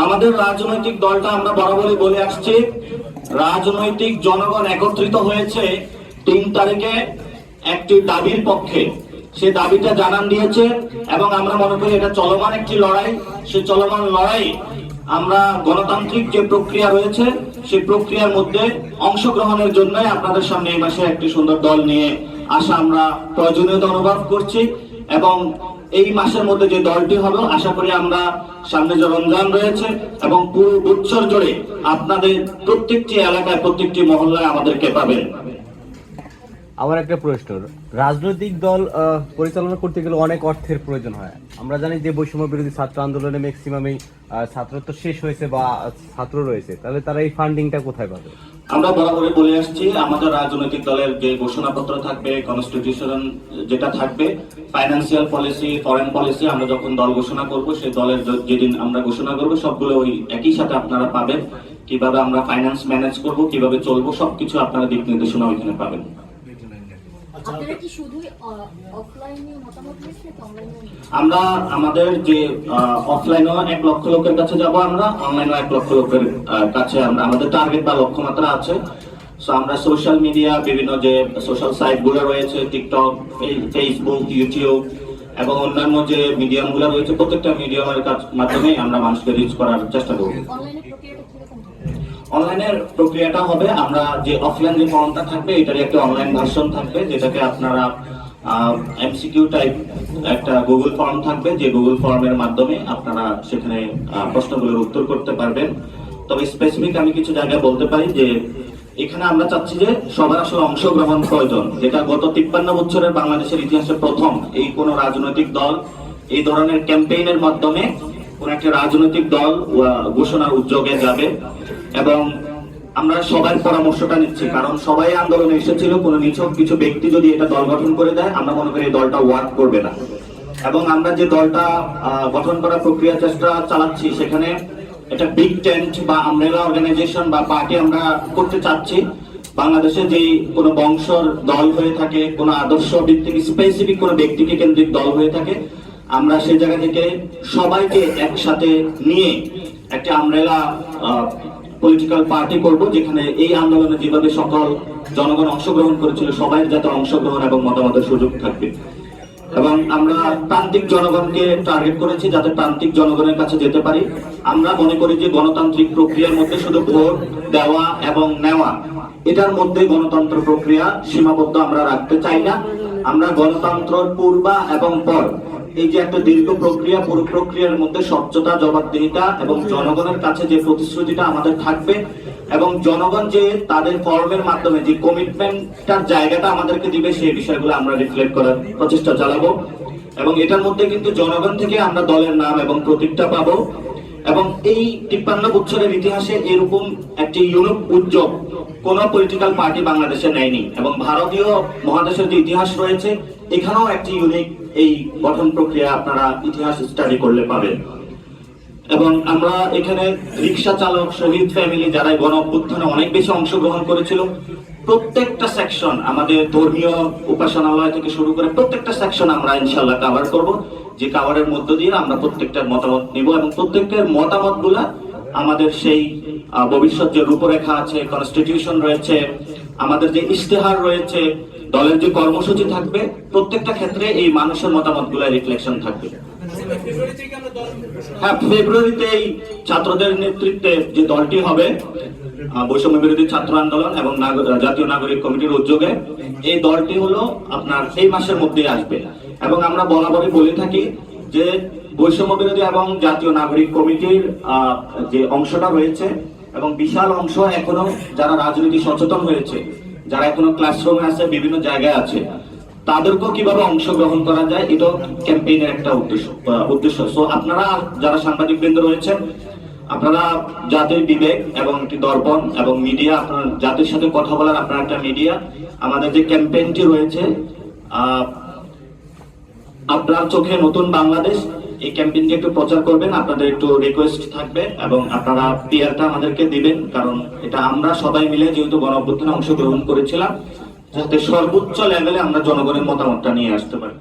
আমাদের রাজনৈতিক দলটা আমরা বরাবরই বলে আসছি, রাজনৈতিক জনগণ একত্রিত হয়েছে 3 তারিখে একটি দাবির পক্ষে। সে দাবিটা জানান দিয়েছে এবং আমরা মনে করি এটা চলমান একটি লড়াই। সে চলমান লড়াই আমরা গণতান্ত্রিক যে প্রক্রিয়া রয়েছে সেই প্রক্রিয়ার মধ্যে অংশগ্রহণের জন্য আপনাদের সামনে এই মাসে একটি সুন্দর দল নিয়ে আসা আমরা প্রয়োজনীয়তা অনুভব করছি। এবং এই মাসের মধ্যে যে দলটি হবে আশা করি আমরা সামনে যে রমজান রয়েছে এবং পুরো বছর জুড়ে আপনাদের প্রত্যেকটি এলাকায় প্রত্যেকটি মহল্লায় আমাদেরকে পাবেন। আমার একটা প্রশ্ন, রাজনৈতিক দল পরিচালনা করতে গেলে অনেক অর্থের প্রয়োজন হয়। আমরা জানি যে বৈষম্য বিরোধী ছাত্র আন্দোলনে ম্যাক্সিমামই ছাত্রত্ব শেষ হয়েছে বা ছাত্র রয়েছে, তাহলে তারা এই ফান্ডিংটা কোথায় পাবে? আমরা বরাবরই বলে আসছি, আমাদের রাজনৈতিক দলের যে ঘোষণাপত্র থাকবে, কনস্টিটিউশন যেটা থাকবে, ফাইন্যান্সিয়াল পলিসি, ফরেন পলিসি, আমরা যখন দল ঘোষণা করব সেই দলের যেদিন আমরা ঘোষণা করব সবগুলো ওই একই সাথে আপনারা পাবেন। কিভাবে আমরা ফাইন্যান্স ম্যানেজ করব, কিভাবে চলবো, সবকিছু আপনারা দিক নির্দেশনা ওইখানে পাবেন। আমরা আমাদের যে অফলাইনও 1 লক্ষ লোকের কাছে যাব, আমরা অনলাইনও 1 লক্ষ লোকের কাছে আমরা আমাদের টার্গেট বা লক্ষ্যমাত্রা আছে। সো আমরা সোশ্যাল মিডিয়া, বিভিন্ন যে সোশ্যাল সাইট গুলো রয়েছে, টিকটক, ফেসবুক, ইউটিউব এবং অন্যান্য যে মিডিয়াম গুলো রয়েছে, প্রত্যেকটা মিডিয়ামের মাধ্যমে আমরা মানুষকে রিচ করার চেষ্টা করব। অনলাইনের প্রক্রিয়াটা হবে, আমরা যে অফলাইন যে ফর্মটা থাকবে এটারই একটা অনলাইন ভার্সন থাকবে, যেটাকে আপনারা এমসিকিউ টাইপ একটা গুগল ফর্ম থাকবে, যে গুগল ফর্মের মাধ্যমে আপনারা সেখানে প্রশ্নগুলোর উত্তর করতে পারবেন। তবে স্পেসিফিক আমি কিছু জায়গায় বলতে পারি যে এখানে আমরা চাচ্ছি যে সবার আসলে অংশগ্রহণ প্রয়োজন, যেটা গত 53 বছরের বাংলাদেশের ইতিহাসে প্রথম এই কোন রাজনৈতিক দল এই ধরনের ক্যাম্পেইনের মাধ্যমে কোন একটা রাজনৈতিক দল ঘোষণার উদ্যোগে যাবে। এবং আমরা সবার পরামর্শটা নিচ্ছি, কারণ সবাই আন্দোলনে এসেছিল, কোন নিছক কিছু ব্যক্তি যদি এটা দল গঠন করে দেয় আমরা মনে করি এই দলটা ওয়ার্ক করবে না। এবং আমরা যে দলটা গঠন করার প্রক্রিয়া চেষ্টা চালাচ্ছি সেখানে এটা বিগ টেন্ট বা আমব্রেলা অর্গানাইজেশন বা পার্টি আমরা করতে চাচ্ছি। বাংলাদেশে যে কোনো বংশর দল হয়ে থাকে, কোনো আদর্শ ভিত্তিক স্পেসিফিক কোনো ব্যক্তিকে কেন্দ্রিক দল হয়ে থাকে, আমরা সেই জায়গা থেকে সবাইকে একসাথে নিয়ে একটা আমব্রেলা পলিটিক্যাল পার্টি করব, যেখানে এই আন্দোলনে যেভাবে সকল জনগণ অংশগ্রহণ করেছিল সবাই যাতে অংশগ্রহণ এবং মতামতের সুযোগ থাকবে। এবং আমরা প্রান্তিক জনগণকে টার্গেট করেছি যাতে প্রান্তিক জনগণের কাছে যেতে পারি। আমরা মনে করি যে গণতান্ত্রিক প্রক্রিয়ার মধ্যে শুধু ভোট দেওয়া এবং নেওয়া, এটার মধ্যে গণতন্ত্র প্রক্রিয়া সীমাবদ্ধ আমরা রাখতে চাই না। আমরা গণতন্ত্রের পূর্বা এবং পর এই যে একটা দীর্ঘ প্রক্রিয়া, পুরো প্রক্রিয়ার মধ্যে স্বচ্ছতা, জবাবদিহিতা এবং জনগণের কাছে যে প্রতিশ্রুতিটা আমাদের থাকবে এবং জনগণ যে তাদের ফর্মের মাধ্যমে যে কমিটমেন্টটার জায়গাটা আমাদেরকে দিবে সেই বিষয়গুলো আমরা রিফ্লেক্ট করার প্রচেষ্টা চালাবো। এবং এটার মধ্যে কিন্তু জনগণ থেকে আমরা দলের নাম এবং প্রতীকটা পাবো। এবং এই 53 বছরের ইতিহাসে এরকম একটি ইউনিক উদ্যোগ কোন পলিটিক্যাল পার্টি বাংলাদেশে নেয়নি। এবং ভারতীয় মহাদেশের যে ইতিহাস রয়েছে এখানেও একটি ইউনিক এই গঠন প্রক্রিয়া আপনারা ইতিহাস স্টাডি করলে পাবেন। এবং আমরা এখানে রিক্সা চালক, শহীদ ফ্যামিলি যারা গণ অভ্যুত্থানে অনেক বেশি অংশগ্রহণ করেছিল, প্রত্যেকটা সেকশন, আমাদের ধর্মীয় উপাসনালয় থেকে শুরু করে প্রত্যেকটা সেকশন আমরা ইনশাআল্লাহ কভার করব, যে কভারের মধ্য দিয়ে আমরা প্রত্যেকটার মতামত নিব এবং প্রত্যেকটার মতামতগুলা আমাদের সেই ভবিষ্যৎ যে রূপরেখা আছে, কনস্টিটিউশন রয়েছে, আমাদের যে ইশতেহার রয়েছে, দলের যে কর্মসূচি থাকবে, প্রত্যেকটা ক্ষেত্রে এই মানুষের মতামতগুলো রিফ্লেকশন থাকবে। হ্যাঁ, ফেব্রুয়ারিতে এই ছাত্রদের নেতৃত্বে যে দলটি হবে বৈষম্য বিরোধী ছাত্র আন্দোলন এবং জাতীয় নাগরিক কমিটির উদ্যোগে, এই দলটি হলো আপনার এই মাসের মধ্যেই আসবে। এবং আমরা বরাবরই বলে থাকি যে বৈষম্য বিরোধী এবং জাতীয় নাগরিক কমিটির যে অংশটা রয়েছে এবং বিশাল অংশ এখনো যারা রাজনীতি সচেতন হয়েছে, যারা এখনো ক্লাসরুমে আছে, বিভিন্ন জায়গায় আছে, তাদেরকেও কিভাবে অংশগ্রহণ করা যায় এটা ক্যাম্পেইনের একটা উদ্দেশ্য। সো আপনারা যারা সাংবাদিক বৃন্দ রয়েছেন, আপনারা জাতির বিবেক এবং একটি দর্পণ এবং মিডিয়া, আপনার জাতির সাথে কথা বলার আপনার একটা মিডিয়া, আমাদের যে ক্যাম্পেইনটি রয়েছে আপনার চোখে নতুন বাংলাদেশ, এই ক্যাম্পেইনটি একটু প্রচার করবেন, আপনাদের একটু রিকোয়েস্ট থাকবে এবং আপনারা পিআরটা আমাদেরকে দিবেন, কারণ এটা আমরা সবাই মিলে যেহেতু গণ অভ্যুত্থানে অংশগ্রহণ করেছিলাম, যাতে সর্বোচ্চ লেভেলে আমরা জনগণের মতামতটা নিয়ে আসতে পারি।